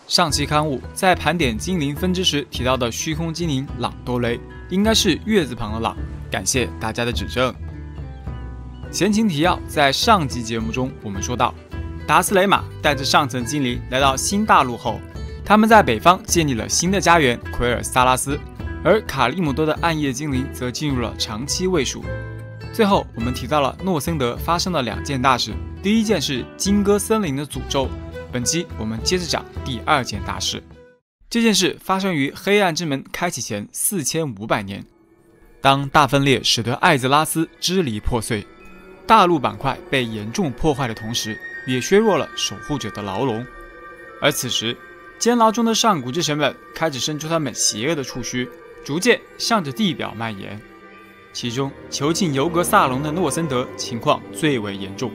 上期刊物在盘点精灵分支时提到的虚空精灵朗多雷，应该是月字旁的朗，感谢大家的指正。前情提要，在上集节目中我们说到，达斯雷玛带着上层精灵来到新大陆后，他们在北方建立了新的家园奎尔萨拉斯，而卡利姆多的暗夜精灵则进入了长期卫戍。最后我们提到了诺森德发生了2件大事，第一件是金戈森林的诅咒。本期我们接着讲第2件大事。这件事发生于黑暗之门开启前4500年，当大分裂使得艾泽拉斯支离破碎，大陆板块被严重破坏的同时，也削弱了守护者的牢笼。而此时，监牢中的上古之神们开始伸出他们邪恶的触须，逐渐向着地表蔓延。其中，囚禁尤格萨隆的诺森德情况最为严重。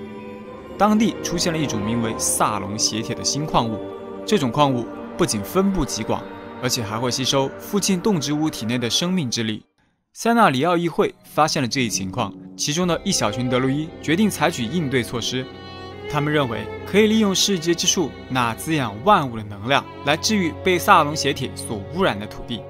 当地出现了一种名为萨隆血铁的新矿物，这种矿物不仅分布极广，而且还会吸收附近动植物体内的生命之力。塞纳里奥议会发现了这一情况，其中的一小群德鲁伊决定采取应对措施。他们认为可以利用世界之树那滋养万物的能量来治愈被萨隆血铁所污染的土地。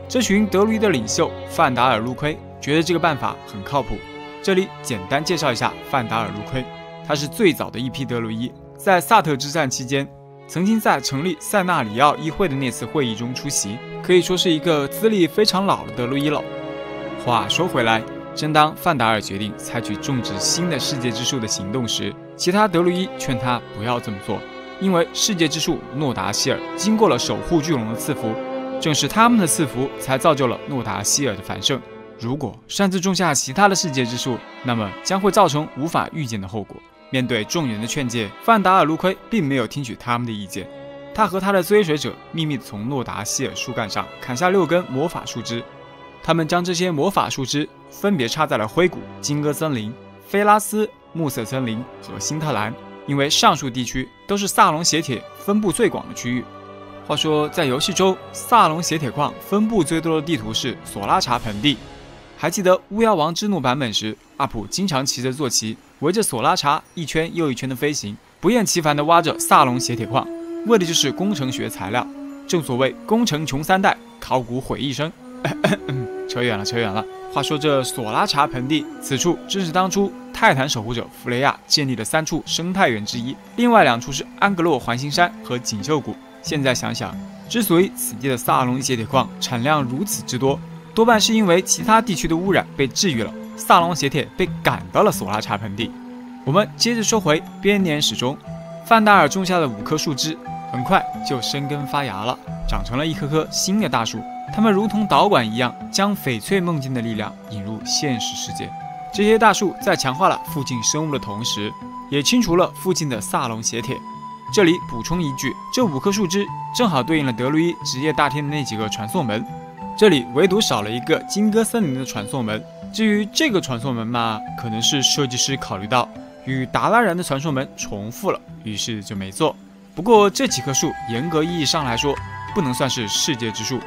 这群德鲁伊的领袖范达尔·路奎觉得这个办法很靠谱。这里简单介绍一下范达尔·路奎。他是最早的一批德鲁伊，在萨特之战期间，曾经在成立塞纳里奥议会的那次会议中出席，可以说是一个资历非常老的德鲁伊了。话说回来，正当范达尔决定采取种植新的世界之树的行动时，其他德鲁伊劝他不要这么做，因为世界之树诺达希尔经过了守护巨龙的赐福，正是他们的赐福才造就了诺达希尔的繁盛。如果擅自种下其他的世界之树，那么将会造成无法预见的后果。面对众人的劝诫，范达尔·卢奎并没有听取他们的意见。他和他的追随者秘密地从诺达希尔树干上砍下6根魔法树枝，他们将这些魔法树枝分别插在了灰谷、金戈森林、菲拉斯、暮色森林和辛特兰，因为上述地区都是萨隆血铁分布最广的区域。话说，在游戏中，萨隆血铁矿分布最多的地图是索拉查盆地。还记得巫妖王之怒版本时，阿普经常骑着坐骑围着索拉查一圈又一圈的飞行，不厌其烦地挖着萨隆血铁矿，为的就是工程学材料。正所谓工程穷3代，考古毁一生。扯远了。话说这索拉查盆地，此处正是当初泰坦守护者弗雷亚建立的3处生态园之一，另外2处是安格洛环形山和锦绣谷。现在想想，之所以此地的萨隆血铁矿产量如此之多，多半是因为其他地区的污染被治愈了，萨隆血铁被赶到了索拉查盆地。我们接着说回编年史中，范达尔种下的5棵树枝很快就生根发芽了，长成了一棵棵新的大树。它们如同导管一样，将翡翠梦境的力量引入现实世界。这些大树在强化了附近生物的同时，也清除了附近的萨隆血铁。这里补充一句，这5棵树枝正好对应了德鲁伊职业大厅的那几个传送门，这里唯独少了一个金戈森林的传送门。至于这个传送门嘛，可能是设计师考虑到与达拉人的传送门重复了，于是就没做。不过这几棵树严格意义上来说不能算是世界之树，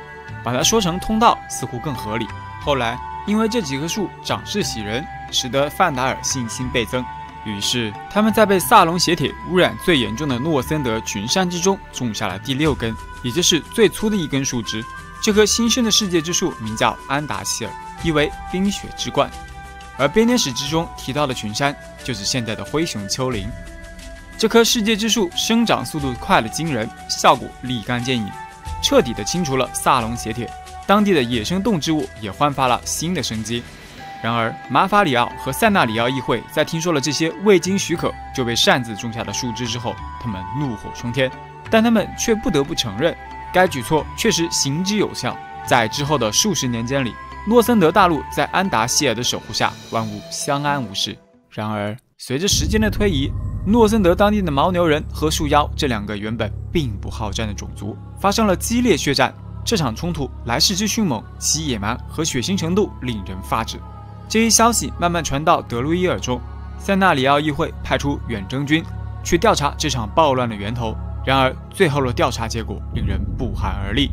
把它说成通道似乎更合理。后来因为这几棵树长势喜人，使得范达尔信心倍增，于是他们在被萨隆血铁污染最严重的诺森德群山之中种下了第6根，也就是最粗的一根树枝。这棵新生的世界之树名叫安达希尔，意为冰雪之冠。而编年史之中提到的群山就是现在的灰熊丘陵。这棵世界之树生长速度快得惊人，效果立竿见影，彻底地清除了萨隆血铁，当地的野生动植物也焕发了新的生机。然而马法里奥和塞纳里奥议会在听说了这些未经许可就被擅自种下的树枝之后，他们怒火冲天，但他们却不得不承认，该举措确实行之有效。在之后的数十年间里，诺森德大陆在安达希尔的守护下，万物相安无事。然而随着时间的推移，诺森德当地的牦牛人和树妖这2个原本并不好战的种族发生了激烈血战。这场冲突来势之迅猛，其野蛮和血腥程度令人发指。这一消息慢慢传到德鲁伊耳中，塞纳里奥议会派出远征军去调查这场暴乱的源头。然而最后的调查结果令人不寒而栗。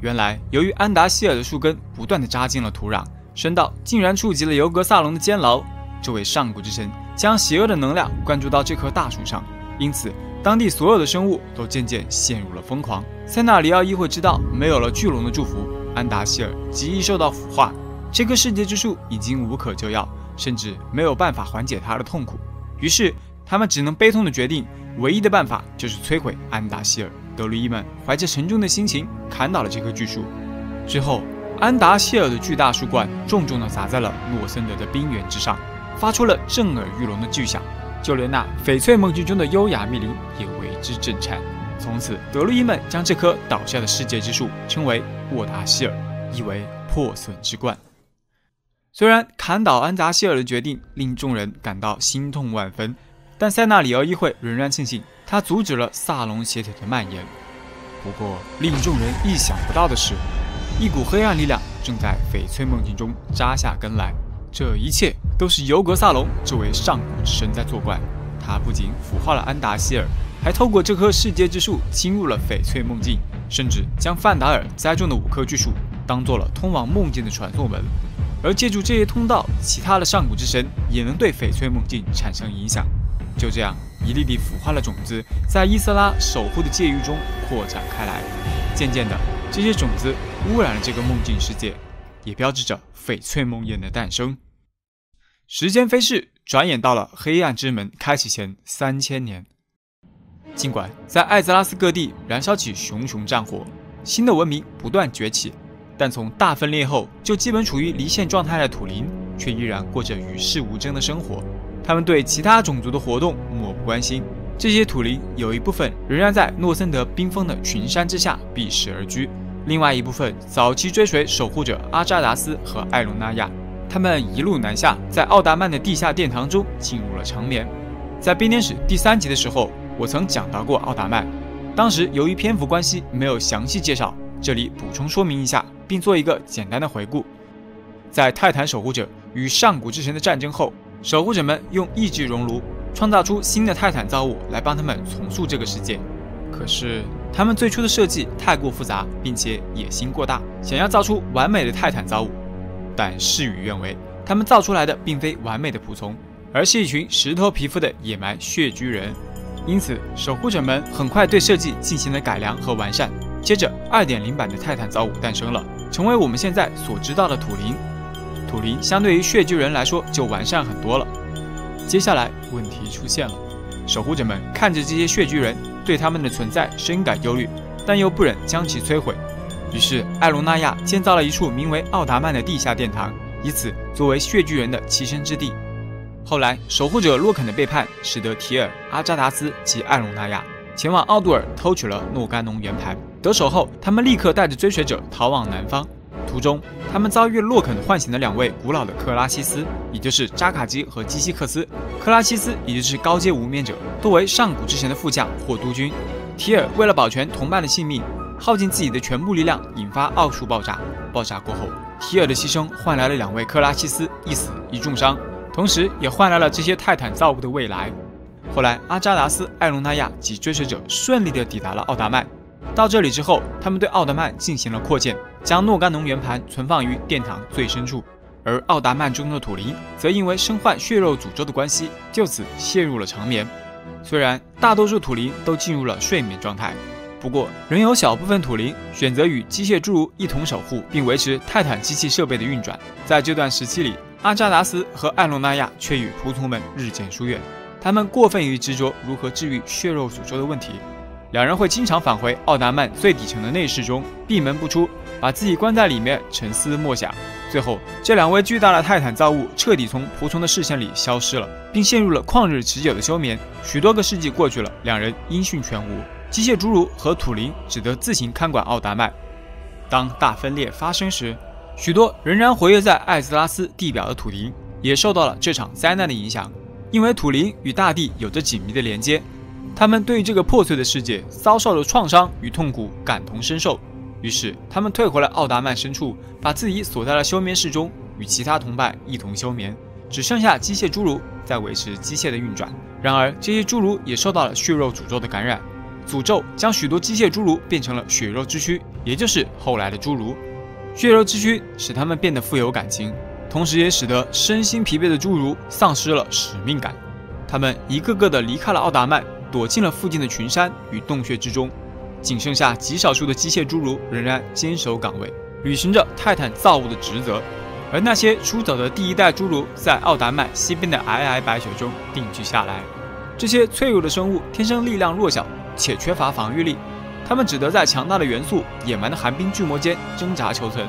原来由于安达希尔的树根不断地扎进了土壤，深到竟然触及了尤格萨隆的监牢，这位上古之神将邪恶的能量灌注到这棵大树上，因此当地所有的生物都渐渐陷入了疯狂。塞纳里奥议会知道，没有了巨龙的祝福，安达希尔极易受到腐化，这棵世界之树已经无可救药，甚至没有办法缓解他的痛苦。于是，他们只能悲痛地决定，唯一的办法就是摧毁安达希尔。德鲁伊们怀着沉重的心情砍倒了这棵巨树。之后，安达希尔的巨大树冠重重地砸在了诺森德的冰原之上，发出了震耳欲聋的巨响。就连那翡翠梦境中的优雅密林也为之震颤。从此，德鲁伊们将这棵倒下的世界之树称为沃达希尔，意为破损之冠。虽然砍倒安达希尔的决定令众人感到心痛万分，但塞纳里奥议会仍然庆幸他阻止了萨隆血铁的蔓延。不过，令众人意想不到的是，一股黑暗力量正在翡翠梦境中扎下根来。这一切都是尤格萨隆这位上古之神在作怪。他不仅腐化了安达希尔，还透过这棵世界之树侵入了翡翠梦境，甚至将范达尔栽种的5棵巨树当做了通往梦境的传送门。而借助这些通道，其他的上古之神也能对翡翠梦境产生影响。就这样，一粒粒腐化的种子在伊瑟拉守护的界域中扩展开来。渐渐的，这些种子污染了这个梦境世界，也标志着翡翠梦魇的诞生。时间飞逝，转眼到了黑暗之门开启前3000年。尽管在艾泽拉斯各地燃烧起熊熊战火，新的文明不断崛起，但从大分裂后就基本处于离线状态的土灵，却依然过着与世无争的生活。他们对其他种族的活动漠不关心。这些土灵有一部分仍然在诺森德冰封的群山之下避世而居，另外一部分早期追随守护者阿扎达斯和艾隆纳亚。他们一路南下，在奥达曼的地下殿堂中进入了长眠。在编年史第3集的时候，我曾讲到过奥达曼，当时由于篇幅关系没有详细介绍，这里补充说明一下，并做一个简单的回顾。在泰坦守护者与上古之神的战争后，守护者们用意志熔炉创造出新的泰坦造物来帮他们重塑这个世界。可是他们最初的设计太过复杂，并且野心过大，想要造出完美的泰坦造物。但事与愿违，他们造出来的并非完美的仆从，而是一群石头皮肤的野蛮血居人。因此，守护者们很快对设计进行了改良和完善。接着 2.0 版的泰坦造物诞生了，成为我们现在所知道的土灵。土灵相对于血居人来说就完善很多了。接下来问题出现了，守护者们看着这些血居人，对他们的存在深感忧虑，但又不忍将其摧毁。于是艾隆纳亚建造了一处名为奥达曼的地下殿堂，以此作为血居人的栖身之地。后来守护者洛肯的背叛，使得提尔、阿扎达斯及艾隆纳亚前往奥杜尔偷取了诺甘农圆盘。得手后，他们立刻带着追随者逃往南方。途中，他们遭遇了洛肯唤醒的2位古老的克拉西斯，也就是扎卡基和基西克斯。克拉西斯也就是高阶无冕者，多为上古之神的副将或督军。提尔为了保全同伴的性命，耗尽自己的全部力量，引发奥数爆炸。爆炸过后，提尔的牺牲换来了2位克拉西斯一死一重伤，同时也换来了这些泰坦造物的未来。后来，阿扎达斯、艾隆纳亚及追随者顺利地抵达了奥达曼。到这里之后，他们对奥达曼进行了扩建，将诺甘农圆盘存放于殿堂最深处。而奥达曼中的土灵则因为身患血肉诅咒的关系，就此陷入了长眠。虽然大多数土灵都进入了睡眠状态，不过仍有小部分土灵选择与机械侏儒一同守护，并维持泰坦机器设备的运转。在这段时期里，阿扎达斯和艾隆纳亚却与仆从们日渐疏远，他们过分于执着如何治愈血肉诅咒的问题。2人会经常返回奥达曼最底层的内室中，闭门不出，把自己关在里面沉思默想。最后，这2位巨大的泰坦造物彻底从仆从的视线里消失了，并陷入了旷日持久的休眠。许多个世纪过去了，2人音讯全无，机械侏儒和土灵只得自行看管奥达曼。当大分裂发生时，许多仍然活跃在艾泽拉斯地表的土灵也受到了这场灾难的影响，因为土灵与大地有着紧密的连接。他们对于这个破碎的世界遭受的创伤与痛苦感同身受，于是他们退回了奥达曼深处，把自己锁在了休眠室中，与其他同伴一同休眠。只剩下机械侏儒在维持机械的运转。然而，这些侏儒也受到了血肉诅咒的感染，诅咒将许多机械侏儒变成了血肉之躯，也就是后来的侏儒。血肉之躯使他们变得富有感情，同时也使得身心疲惫的侏儒丧失了使命感。他们一个个的离开了奥达曼，躲进了附近的群山与洞穴之中，仅剩下极少数的机械侏儒仍然坚守岗位，履行着泰坦造物的职责。而那些出走的第一代侏儒在奥达曼西边的皑皑白雪中定居下来。这些脆弱的生物天生力量弱小，且缺乏防御力，他们只得在强大的元素、野蛮的寒冰巨魔间挣扎求存。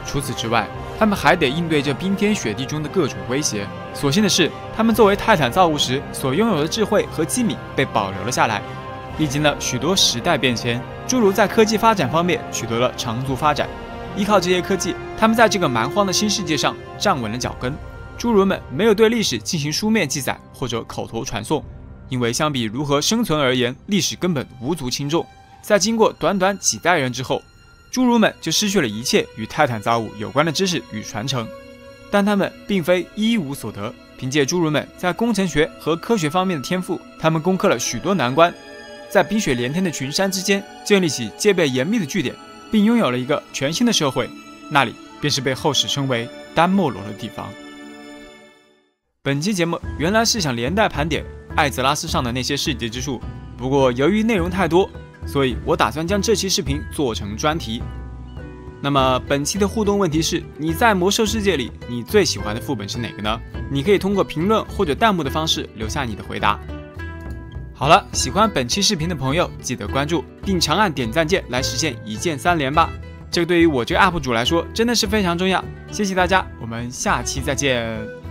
除此之外，他们还得应对这冰天雪地中的各种威胁。所幸的是，他们作为泰坦造物时所拥有的智慧和机敏被保留了下来。历经了许多时代变迁，侏儒在科技发展方面取得了长足发展。依靠这些科技，他们在这个蛮荒的新世界上站稳了脚跟。侏儒们没有对历史进行书面记载或者口头传颂，因为相比如何生存而言，历史根本无足轻重。在经过短短几代人之后，侏儒们就失去了一切与泰坦造物有关的知识与传承。但他们并非一无所得，凭借侏儒们在工程学和科学方面的天赋，他们攻克了许多难关，在冰雪连天的群山之间建立起戒备严密的据点，并拥有了一个全新的社会，那里便是被后世称为丹莫罗的地方。本期节目原来是想连带盘点艾泽拉斯上的那些世界之树，不过由于内容太多，所以我打算将这期视频做成专题。那么本期的互动问题是：你在魔兽世界里，你最喜欢的副本是哪个呢？你可以通过评论或者弹幕的方式留下你的回答。好了，喜欢本期视频的朋友记得关注并长按点赞键来实现一键3连吧，这个对于我这个 UP 主来说真的是非常重要。谢谢大家，我们下期再见。